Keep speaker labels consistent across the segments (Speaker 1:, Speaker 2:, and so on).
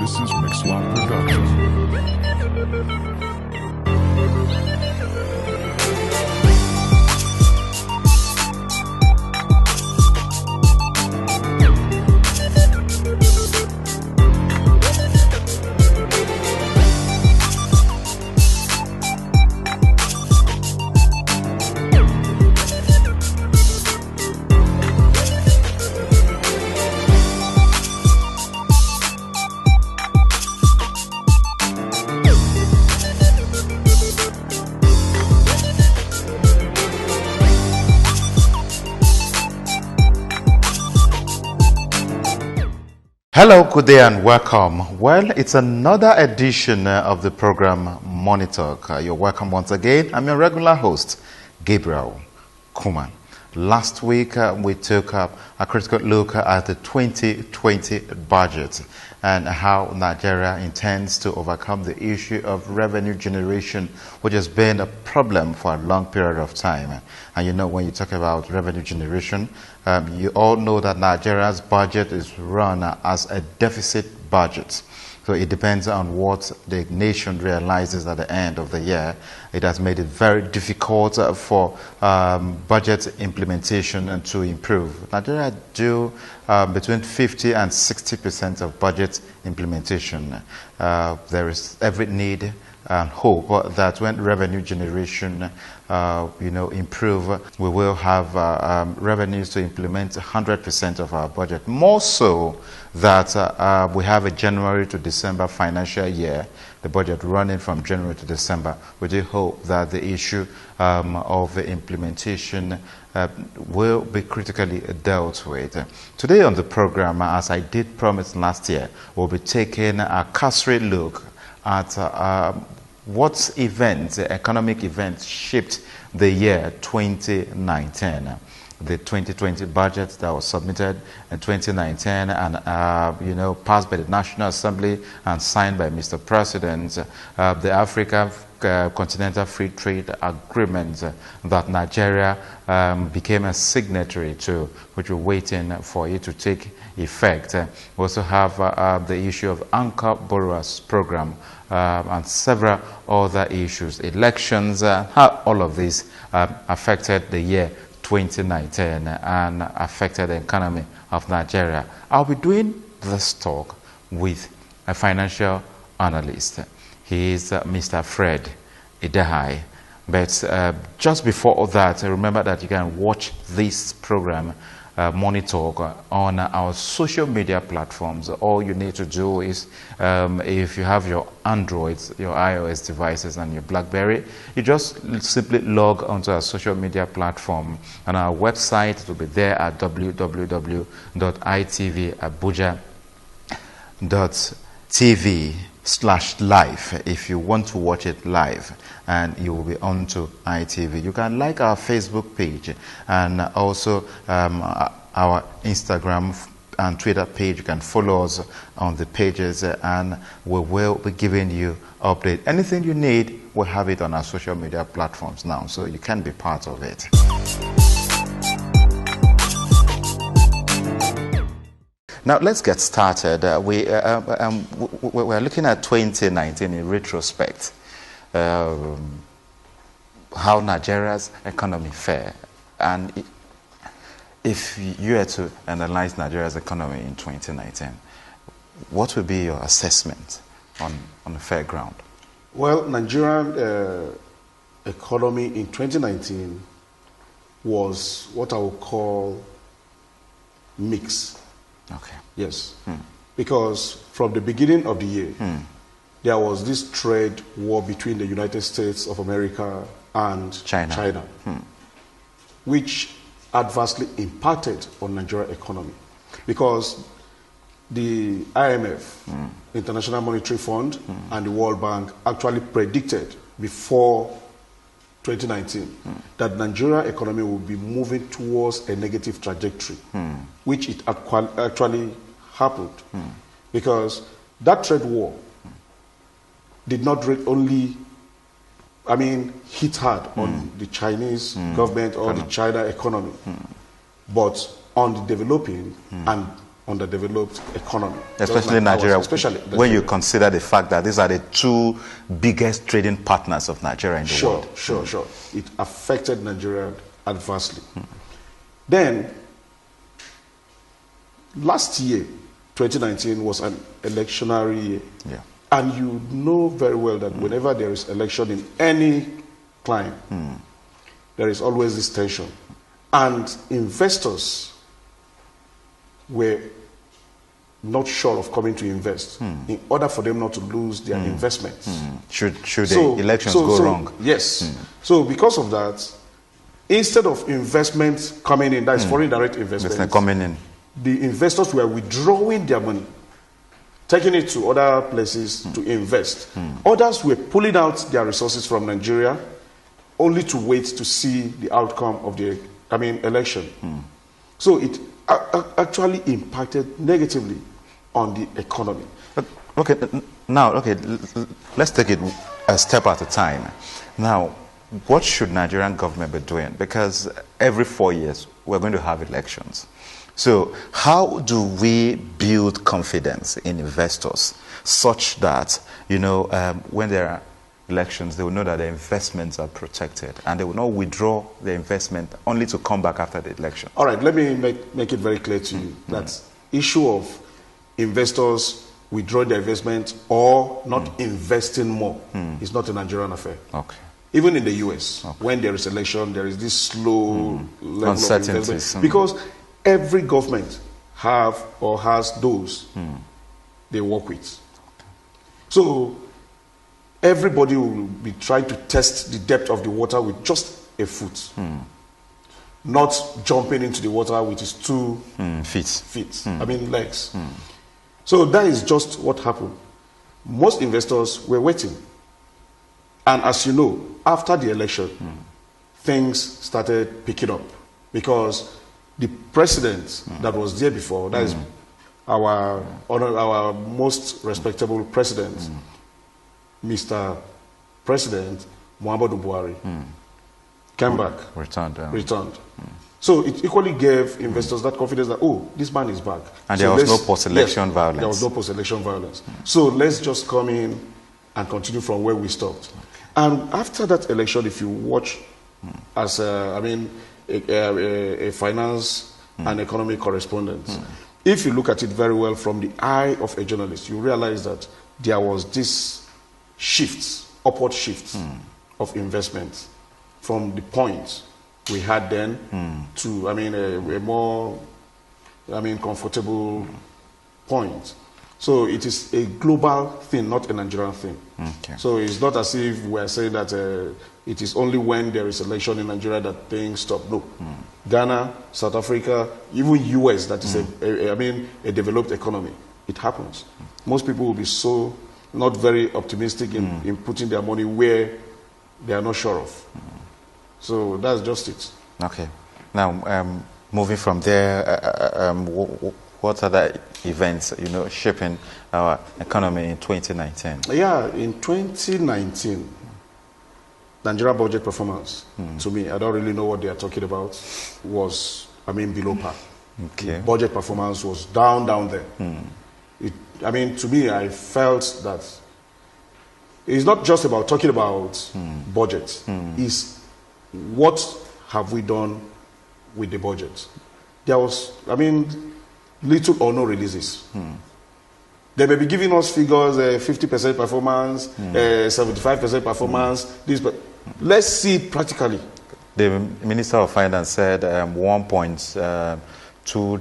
Speaker 1: This is Mixlot Production.
Speaker 2: Hello, good day and welcome. Well, it's another edition of the program Money Talk. You're welcome once again. I'm your regular host, Gabriel Kuman. Last week, we took a critical look at the 2020 budget and how Nigeria intends to overcome the issue of revenue generation, which has been a problem for a long period of time. And you know, when you talk about revenue generation, you all know that Nigeria's budget is run as a deficit budget. So it depends on what the nation realizes at the end of the year. It has made it very difficult for budget implementation and to improve. Nigeria do between 50 and 60% of budget implementation. There is every need and hope that when revenue generation improve, we will have revenues to implement 100% of our budget. More so that we have a January to December financial year, the budget running from January to December. We do hope that the issue of the implementation will be critically dealt with. Today on the program, as I did promise last year, we'll be taking a cursory look at what events, economic events, shaped the year 2019. The 2020 budget that was submitted in 2019 and passed by the National Assembly and signed by Mr. President, the African Continental Free Trade Agreement that Nigeria became a signatory to, which we're waiting for it to take effect. We also have the issue of Anchor Borrowers Program and several other issues. Elections, how all of this affected the year 2019 and affected the economy of Nigeria. I'll be doing this talk with a financial analyst. He is Mr. Fred Idehai. But just before that, remember that you can watch this program, Money Talk, on our social media platforms. All you need to do is, if you have your Androids, your iOS devices, and your BlackBerry, you just simply log onto our social media platform. And our website will be there at www.itv.tv/live if you want to watch it live, and you will be on to ITV. You can like our Facebook page and also our Instagram and Twitter page. You can follow us on the pages, and we will be giving you update. Anything you need, we'll have it on our social media platforms now, so you can be part of it. Now let's get started. We're looking at 2019 in retrospect. How Nigeria's economy fared, and if you had to analyze Nigeria's economy in 2019, what would be your assessment on the fair ground?
Speaker 3: Well, Nigerian economy in 2019 was what I would call mixed.
Speaker 2: Okay.
Speaker 3: Yes. Because from the beginning of the year, there was this trade war between the United States of America and China. Which adversely impacted on Nigerian economy. Because the IMF, International Monetary Fund, and the World Bank actually predicted before 2019 that Nigeria economy will be moving towards a negative trajectory, which it actually happened. Because that trade war did not only, hit hard on the Chinese government or the China economy, but on the developing and underdeveloped economy.
Speaker 2: Especially Nigeria, when you consider the fact that these are the two biggest trading partners of Nigeria in the world.
Speaker 3: Sure. It affected Nigeria adversely. Then, last year, 2019, was an electionary year.
Speaker 2: Yeah.
Speaker 3: And you know very well that whenever there is election in any clime, there is always this tension. And investors were not sure of coming to invest in order for them not to lose their investments.
Speaker 2: Should the elections go wrong?
Speaker 3: Yes. So because of that, instead of investment coming in, that is foreign direct investment
Speaker 2: coming in,
Speaker 3: the investors were withdrawing their money, taking it to other places to invest. Others were pulling out their resources from Nigeria only to wait to see the outcome of the election. So it actually impacted negatively on the economy.
Speaker 2: Okay, let's take it a step at a time. Now, what should Nigerian government be doing? Because every 4 years, we're going to have elections. So how do we build confidence in investors such that, when there are elections, they will know that their investments are protected and they will not withdraw their investment only to come back after the election?
Speaker 3: All right, let me make it very clear to you that issue of investors withdrawing their investment or not investing more is not a Nigerian affair.
Speaker 2: Okay.
Speaker 3: Even in the US, when there is election, there is this slow level of investment. Because every government has those they work with. So everybody will be trying to test the depth of the water with just a foot. Not jumping into the water with his 2 feet. Legs. So that is just what happened. Most investors were waiting. And as you know, after the election, things started picking up. Because the president that was there before, that is our most respectable president, Mr. President Muhammadu Buhari, came back, returned. So it equally gave investors that confidence that, this man is back.
Speaker 2: And there was no post-election violence.
Speaker 3: There was no post-election violence. So let's just come in and continue from where we stopped. And after that election, if you watch as a finance and economic correspondent, if you look at it very well from the eye of a journalist, you realize that there was this upward shift of investment from the point we had then to, a more, comfortable point. So it is a global thing, not a Nigerian thing.
Speaker 2: Okay.
Speaker 3: So it's not as if we're saying that it is only when there is election in Nigeria that things stop. No. Ghana, South Africa, even US, that is a developed economy. It happens. Most people will be so not very optimistic in putting their money where they are not sure of. So that's just it.
Speaker 2: Okay. Now, moving from there, what other events, shaping our economy in 2019?
Speaker 3: Yeah, in 2019, Nigeria budget performance, to me, I don't really know what they are talking about, was, below par.
Speaker 2: Okay.
Speaker 3: The budget performance was down there. To me, I felt that it's not just about talking about budget. It's what have we done with the budget? There was, little or no releases. They may be giving us figures, 50% performance, 75% performance, but let's see practically.
Speaker 2: The Minister of Finance said 1.2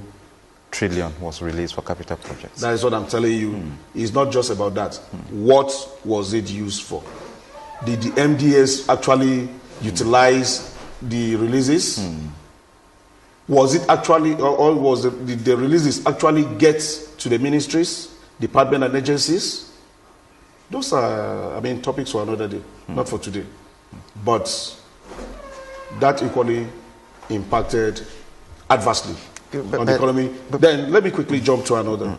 Speaker 2: trillion was released for capital projects.
Speaker 3: That is what I'm telling you. It's not just about that. What was it used for? Did the MDS actually utilize the releases? Was it actually, or did the releases actually get to the ministries, department and agencies? Those are, topics for another day, not for today. But that equally impacted adversely on the economy. Then let me quickly jump to another.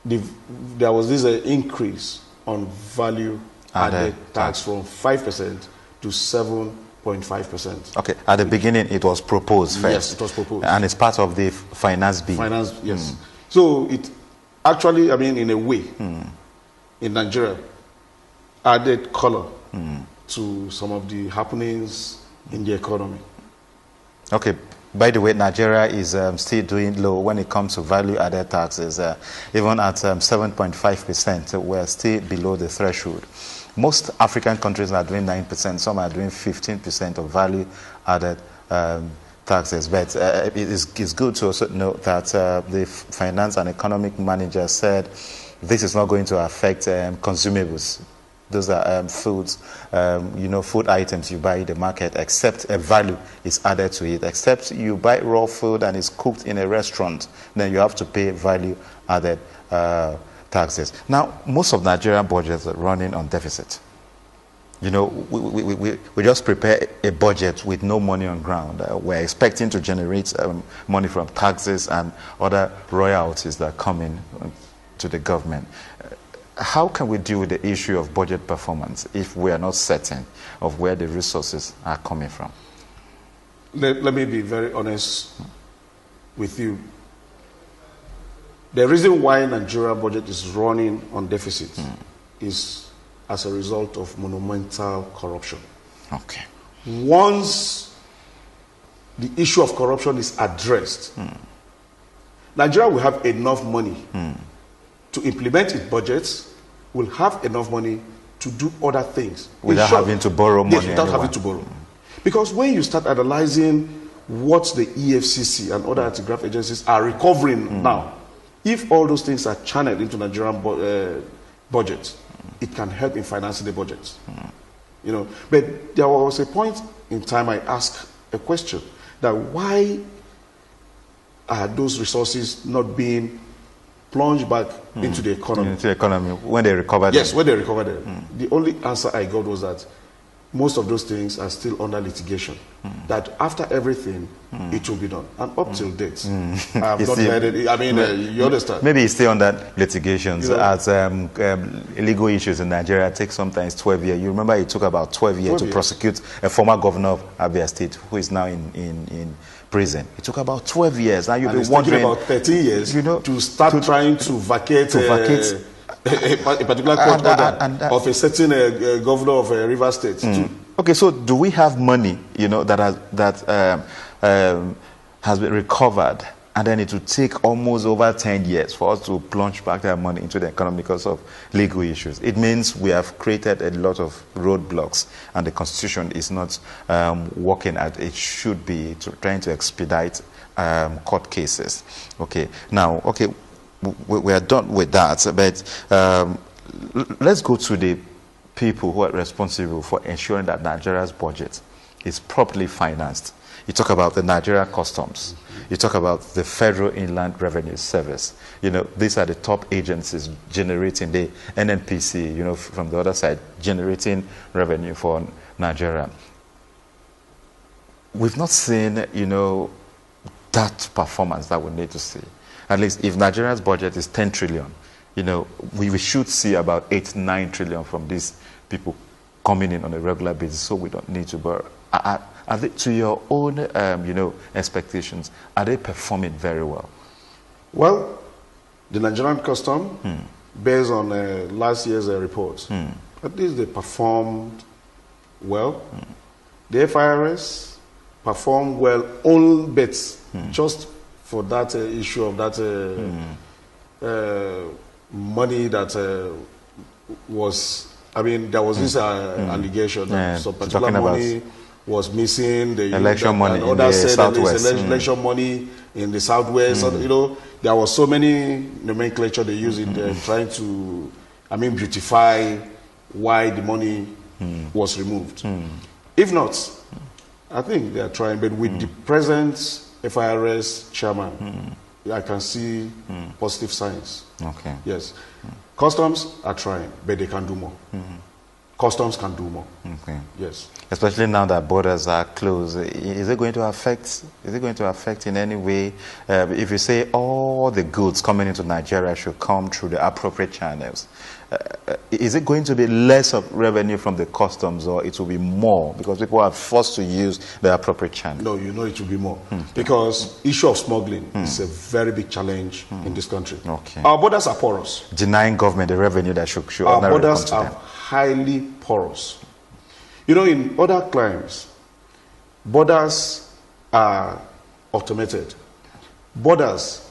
Speaker 3: There was this increase on value added tax from 5% to 7.5%.
Speaker 2: Okay, at the beginning it was proposed first.
Speaker 3: Yes, it was proposed.
Speaker 2: And it's part of the finance bill.
Speaker 3: Yes. So it actually, I mean, in a way, in Nigeria, added color to some of the happenings in the economy.
Speaker 2: Okay. By the way, Nigeria is still doing low when it comes to value-added taxes. Even at 7.5%, we're still below the threshold. Most African countries are doing 9%. Some are doing 15% of value-added taxes. But it's good to also note that the finance and economic manager said this is not going to affect consumables. Those are foods, food items you buy in the market, except a value is added to it. Except you buy raw food and it's cooked in a restaurant, then you have to pay value-added taxes. Now, most of Nigerian budgets are running on deficit. You know, we just prepare a budget with no money on ground. We're expecting to generate money from taxes and other royalties that come in to the government. How can we deal with the issue of budget performance if we are not certain of where the resources are coming from?
Speaker 3: Let me be very honest with you. The reason why Nigeria budget is running on deficit is as a result of monumental corruption.
Speaker 2: Okay.
Speaker 3: Once the issue of corruption is addressed, Nigeria will have enough money to implement its budgets, will have enough money to do other things.
Speaker 2: Without having to borrow money.
Speaker 3: Yes, without having to borrow. Because when you start analyzing what the EFCC and other anti-graft agencies are recovering now, if all those things are channeled into Nigerian budget, it can help in financing the budget. You know, but there was a point in time I asked a question that why are those resources not being plunged back into the economy?
Speaker 2: Into the economy, when they recover them.
Speaker 3: Yes, when they recover them. The only answer I got was that most of those things are still under litigation. That after everything, it will be done. And up till date, I have not heard it. I mean, you understand?
Speaker 2: Maybe it's still under litigations, you know, as legal issues in Nigeria take sometimes 12 years. You remember it took about 12 years to prosecute a former governor of Abia State who is now in prison. It took about 12 years. Now you'll be wondering
Speaker 3: about 13 years, you know, to start trying to vacate a particular court order of a certain governor of Rivers State.
Speaker 2: Okay, so do we have money, you know, that has been recovered, and then it will take almost over 10 years for us to plunge back that money into the economy because of legal issues? It means we have created a lot of roadblocks, and the Constitution is not working as it should be, trying to expedite court cases. Okay, now, okay, we are done with that, but let's go to the people who are responsible for ensuring that Nigeria's budget is properly financed. You talk about the Nigeria Customs. You talk about the Federal Inland Revenue Service. You know, these are the top agencies generating, the NNPC, you know, from the other side, generating revenue for Nigeria. We've not seen, you know, that performance that we need to see. At least if Nigeria's budget is 10 trillion, you know, we should see about 8-9 trillion from these people coming in on a regular basis, so we don't need to borrow. Are they, to your own, you know, expectations, are they performing very well?
Speaker 3: Well, the Nigerian Custom, based on last year's report, at least they performed well. The FIRS performed well, all bets, just for that issue of that money that was, I mean, there was this allegation that some particular money was missing. The
Speaker 2: election money in the Southwest.
Speaker 3: Election money in the Southwest. You know, there was so many nomenclature they use in trying to, I mean, beautify why the money was removed. If not, I think they are trying, but with the present FIRS chairman, I can see positive signs.
Speaker 2: Okay.
Speaker 3: Yes. Customs are trying, but they can do more. Customs can do more.
Speaker 2: Okay.
Speaker 3: Yes.
Speaker 2: Especially now that borders are closed, is it going to affect? Is it going to affect in any way? If you say all the goods coming into Nigeria should come through the appropriate channels, is it going to be less of revenue from the customs, or it will be more because people are forced to use the appropriate channel?
Speaker 3: No, you know it will be more. Because issue of smuggling is a very big challenge in this country.
Speaker 2: Okay.
Speaker 3: Our borders are porous.
Speaker 2: Denying government the revenue that should
Speaker 3: Our borders
Speaker 2: come to
Speaker 3: are
Speaker 2: them.
Speaker 3: highly porous. You know, in other climes, borders are automated. Borders,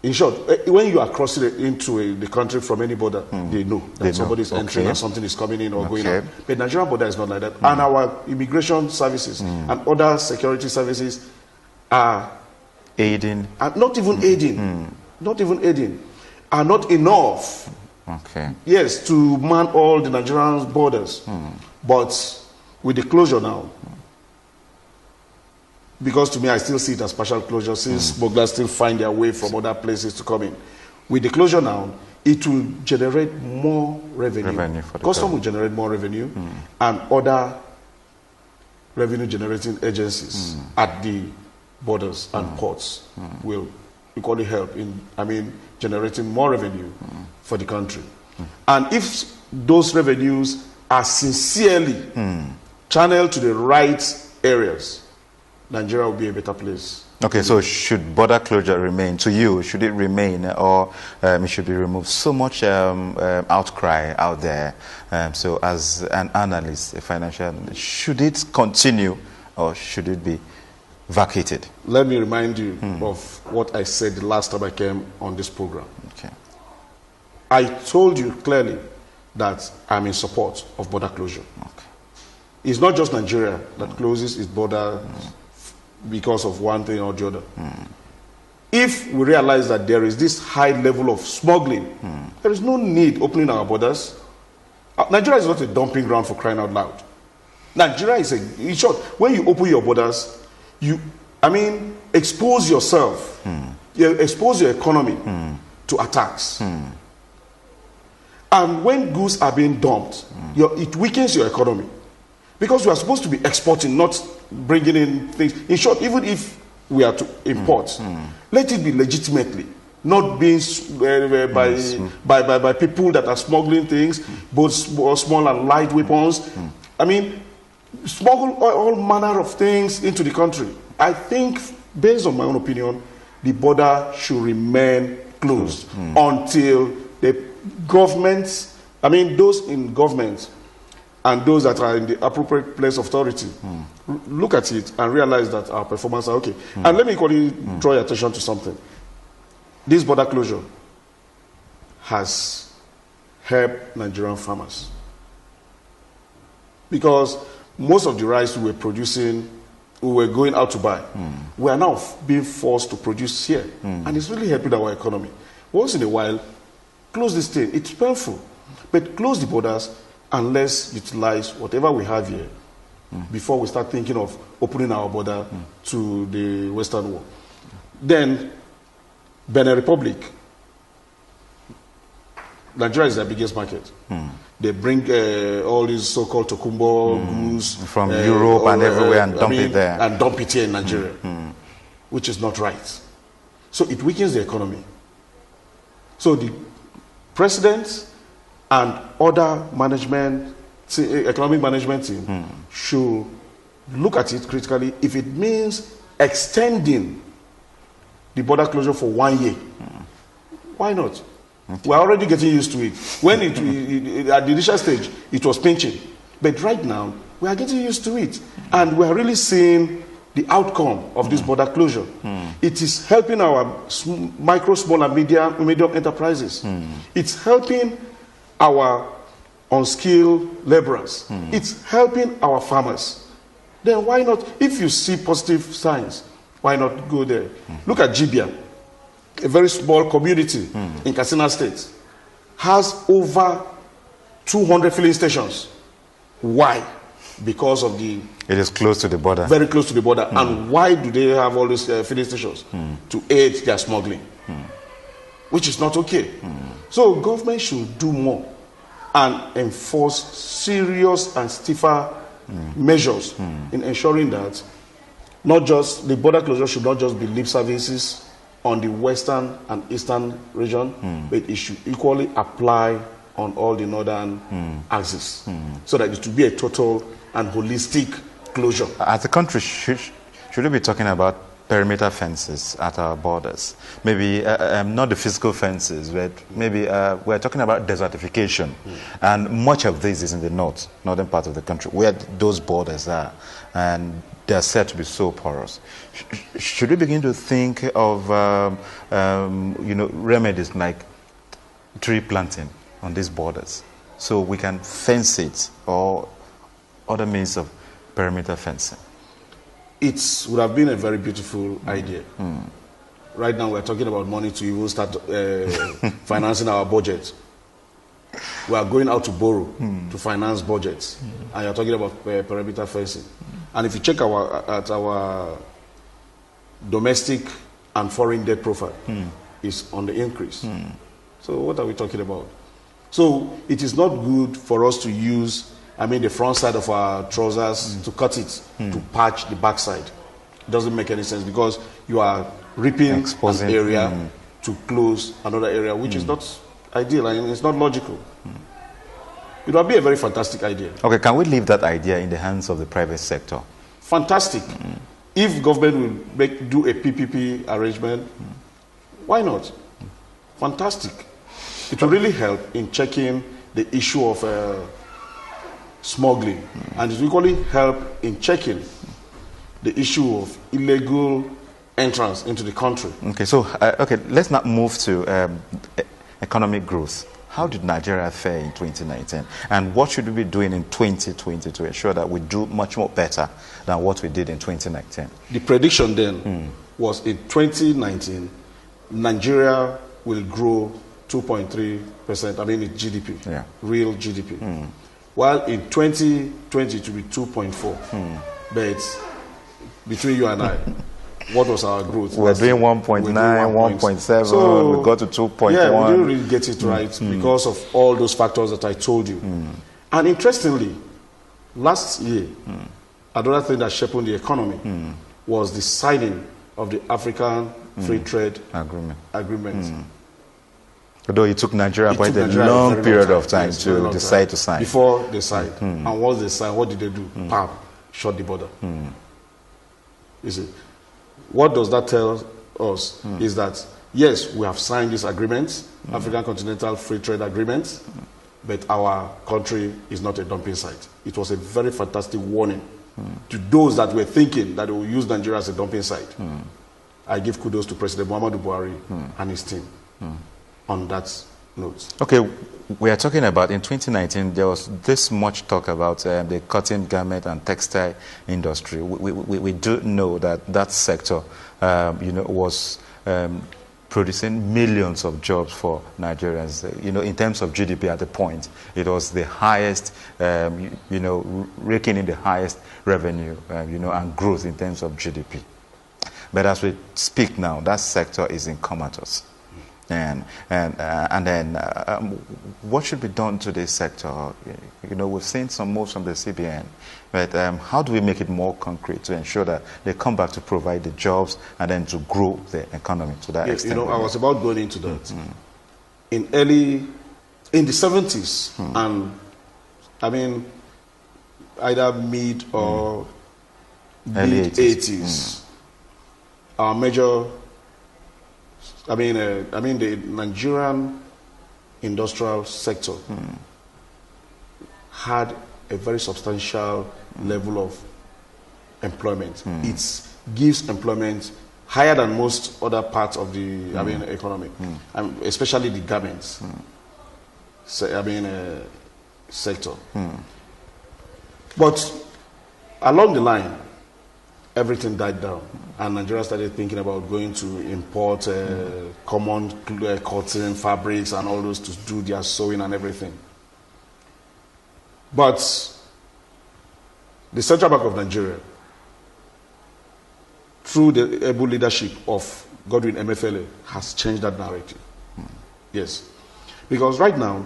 Speaker 3: in short, when you are crossing into the country from any border, they know that somebody is entering and something is coming in or going out. But Nigerian border is not like that. And our immigration services and other security services are
Speaker 2: aiding.
Speaker 3: Are not even aiding. Not even aiding. Are not enough.
Speaker 2: Okay.
Speaker 3: Yes, to man all the Nigerian borders. But with the closure now, because to me I still see it as partial closure since smugglers still find their way from other places to come in. With the closure now, it will generate more revenue. Custom will generate more revenue and other revenue generating agencies at the borders and ports will equally help in, generating more revenue for the country. And if those revenues are sincerely channeled to the right areas, Nigeria will be a better place.
Speaker 2: Okay, so should border closure remain? To you, should it remain, or it should be removed? So much outcry out there. So as an analyst, a financial analyst, should it continue or should it be vacated?
Speaker 3: Let me remind you of what I said the last time I came on this program.
Speaker 2: Okay.
Speaker 3: I told you clearly that I'm in support of border closure.
Speaker 2: Okay.
Speaker 3: It's not just Nigeria that closes its border because of one thing or the other. If we realize that there is this high level of smuggling, there is no need opening our borders. Nigeria is not a dumping ground, for crying out loud. Nigeria is in short, when you open your borders, you expose yourself, you expose your economy to attacks. And when goods are being dumped, it weakens your economy. Because we are supposed to be exporting, not bringing in things. In short, even if we are to import, let it be legitimately, not being by people that are smuggling things, both small and light weapons. Smuggle all manner of things into the country. I think, based on my own opinion, the border should remain closed until the governments, those in government, and those that are in the appropriate place of authority look at it and realize that our performance are okay. And let me equally draw your attention to something. This border closure has helped Nigerian farmers. Because most of the rice we were producing, we were going out to buy, we are now being forced to produce here. And it's really helping our economy. Once in a while, close this thing. It's painful. But close the borders and let's utilize whatever we have here before we start thinking of opening our border to the Western world. Then, Benin Republic, Nigeria is their biggest market. They bring all these so-called Tokumbo goods
Speaker 2: from Europe and everywhere and dump it there.
Speaker 3: And dump it here in Nigeria, which is not right. So it weakens the economy. So the president and other economic management team should look at it critically. If it means extending the border closure for 1 year, why not? Okay. We're already getting used to it. When at the initial stage, it was pinching. But right now, we are getting used to it. And we are really seeing the outcome of this border closure. It is helping our micro, small, and medium enterprises. It's helping our unskilled laborers. It's helping our farmers. Then why not, if you see positive signs, why not go there? Look at Jibia, a very small community in Katsina State, has over 200 filling stations. Why? Because of the...
Speaker 2: It is close to the border.
Speaker 3: Very close to the border. And why do they have all these filling stations? To aid their smuggling. Which is not okay. So government should do more and enforce serious and stiffer measures in ensuring that not just the border closure should not just be lip services on the western and eastern region, but it should equally apply on all the northern axis, so that it will be a total and holistic closure.
Speaker 2: As a country, should we be talking about perimeter fences at our borders? Maybe not the physical fences, but maybe we're talking about desertification. And much of this is in the northern part of the country, where those borders are, and they're said to be so porous. Should we begin to think of remedies like tree planting on these borders, so we can fence it, or other means of perimeter fencing?
Speaker 3: It would have been a very beautiful idea. Right now we're talking about money to even start financing our budget. We are going out to borrow to finance budgets, and you're talking about perimeter fencing. And if you check our domestic and foreign debt profile, is on the increase. So what are we talking about? So it is not good for us to use the front side of our trousers to cut it, to patch the back side. It doesn't make any sense, because you are ripping an area to close another area, which is not ideal, and it's not logical. It would be a very fantastic idea.
Speaker 2: Okay, can we leave that idea in the hands of the private sector?
Speaker 3: Fantastic. If government will do a PPP arrangement, why not? Fantastic. It will really help in checking the issue of smuggling, and it will equally help in checking the issue of illegal entrance into the country.
Speaker 2: Okay, so let's not move to economic growth. How did Nigeria fare in 2019, and what should we be doing in 2020 to ensure that we do much more better than what we did in 2019?
Speaker 3: The prediction then was, in 2019, Nigeria will grow 2.3%. Its GDP, real GDP. While in 2020 it will be 2.4. But between you and I, what was our growth?
Speaker 2: We're doing 1.9, 1.7, so we got to 2.1.
Speaker 3: Yeah, we didn't really get it right because of all those factors that I told you. And interestingly, last year, another thing that shaped the economy was the signing of the African Free Trade Agreement.
Speaker 2: Although it took Nigeria quite a long period of time to decide to sign.
Speaker 3: Before they signed. And once they signed, what did they do? Bam, shut the border. You see, what does that tell us? Is that, yes, we have signed this agreement, African Continental Free Trade Agreement, but our country is not a dumping site. It was a very fantastic warning to those that were thinking that they will use Nigeria as a dumping site. I give kudos to President Muhammadu Buhari and his team on that note. Okay,
Speaker 2: we are talking about, in 2019, there was this much talk about the cotton, garment, and textile industry. We do know that that sector, was producing millions of jobs for Nigerians. In terms of GDP at the point, it was the highest, raking in the highest revenue, and growth in terms of GDP. But as we speak now, that sector is in comatose. And then what should be done to this sector? We've seen some moves from the CBN, but how do we make it more concrete to ensure that they come back to provide the jobs and then to grow the economy to that extent?
Speaker 3: I was about going into that. In the 70s, and either mid or mid 80s, our major the Nigerian industrial sector had a very substantial level of employment. It gives employment higher than most other parts of the economy, especially the garments sector. But along the line, everything died down, and Nigeria started thinking about going to import common cotton fabrics and all those to do their sewing and everything. But the Central Bank of Nigeria, through the able leadership of Godwin Emefiele, has changed that narrative. Yes. Because right now,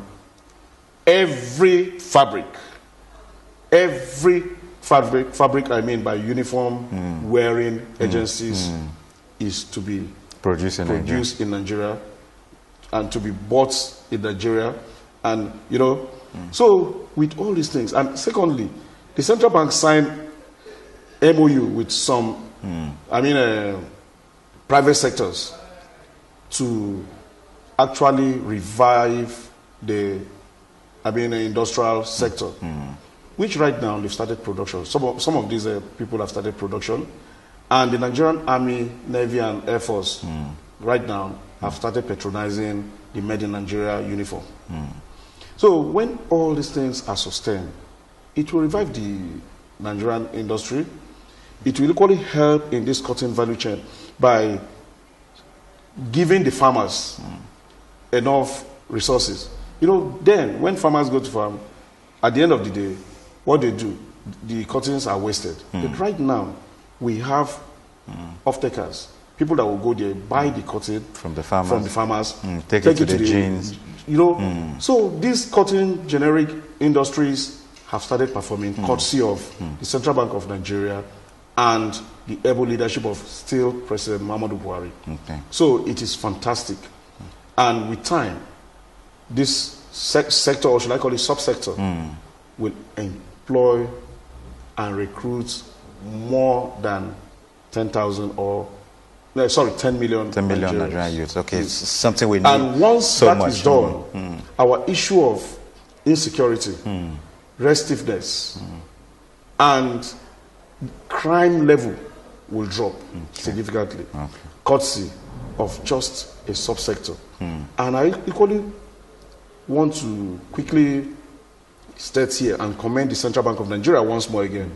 Speaker 3: every fabric by uniform wearing agencies is to be produced in Nigeria and to be bought in Nigeria And, you know, so with all these things, and secondly, the central bank signed MOU with some, private sectors to actually revive the, industrial sector, which right now they've started production. Some of these people have started production, and the Nigerian Army, Navy, and Air Force right now have started patronizing the Made in Nigeria uniform. So when all these things are sustained, it will revive the Nigerian industry. It will equally help in this cotton value chain by giving the farmers enough resources. You know, then when farmers go to farm, at the end of the day, what they do, the cottons are wasted. But right now, we have off-takers, people that will go there, buy the cotton
Speaker 2: from the farmers, take it to the jeans.
Speaker 3: You know, so these cotton generic industries have started performing courtesy of the Central Bank of Nigeria and the able leadership of still President Muhammadu Buhari. So it is fantastic. And with time, this sector, or should I call it subsector, will employ and recruit more than 10,000 or, no, sorry, 10 million.
Speaker 2: 10 million Nigerian youths. Okay, it's something we need.
Speaker 3: And once
Speaker 2: so
Speaker 3: that
Speaker 2: much
Speaker 3: is done, our issue of insecurity, restiveness, and crime level will drop significantly, courtesy of just a subsector. And I equally want to quickly state here and commend the Central Bank of Nigeria once more again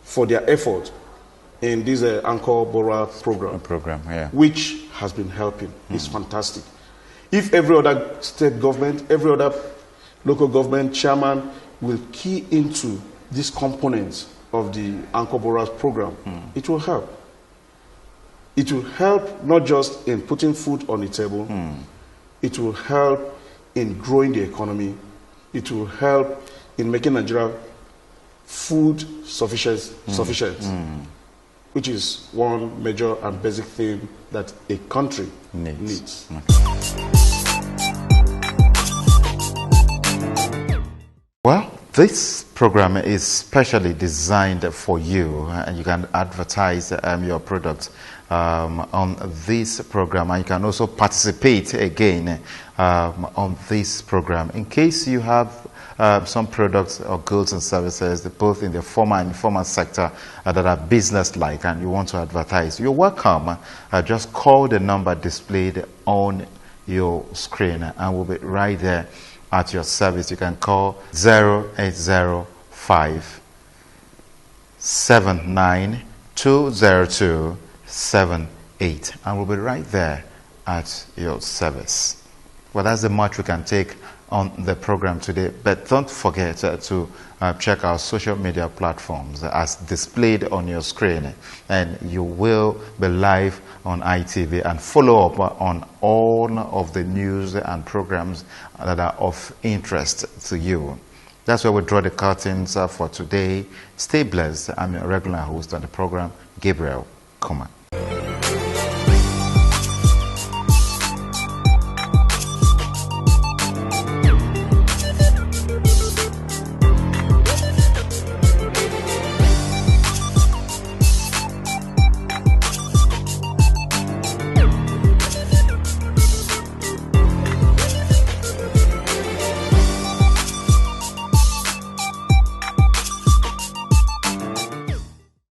Speaker 3: for their effort in this Anchor Bora program, which has been helping. It's fantastic. If every other state government, every other local government chairman will key into these components of the Anchor Bora program, it will help. It will help not just in putting food on the table, it will help in growing the economy, it will help in making Nigeria food sufficient, which is one major and basic thing that a country needs.
Speaker 2: Well, this program is specially designed for you, and you can advertise your products on this program, and you can also participate again on this program. In case you have some products or goods and services, both in the formal and informal sector, that are business-like, and you want to advertise, you're welcome. Just call the number displayed on your screen, and we'll be right there at your service. You can call 0805 7920278, and we'll be right there at your service. Well, that's the much we can take on the program today, but don't forget to check our social media platforms as displayed on your screen, and you will be live on ITV, and follow up on all of the news and programs that are of interest to you. That's where we draw the curtains for today. Stay blessed. I'm your regular host on the program, Gabriel Kuma.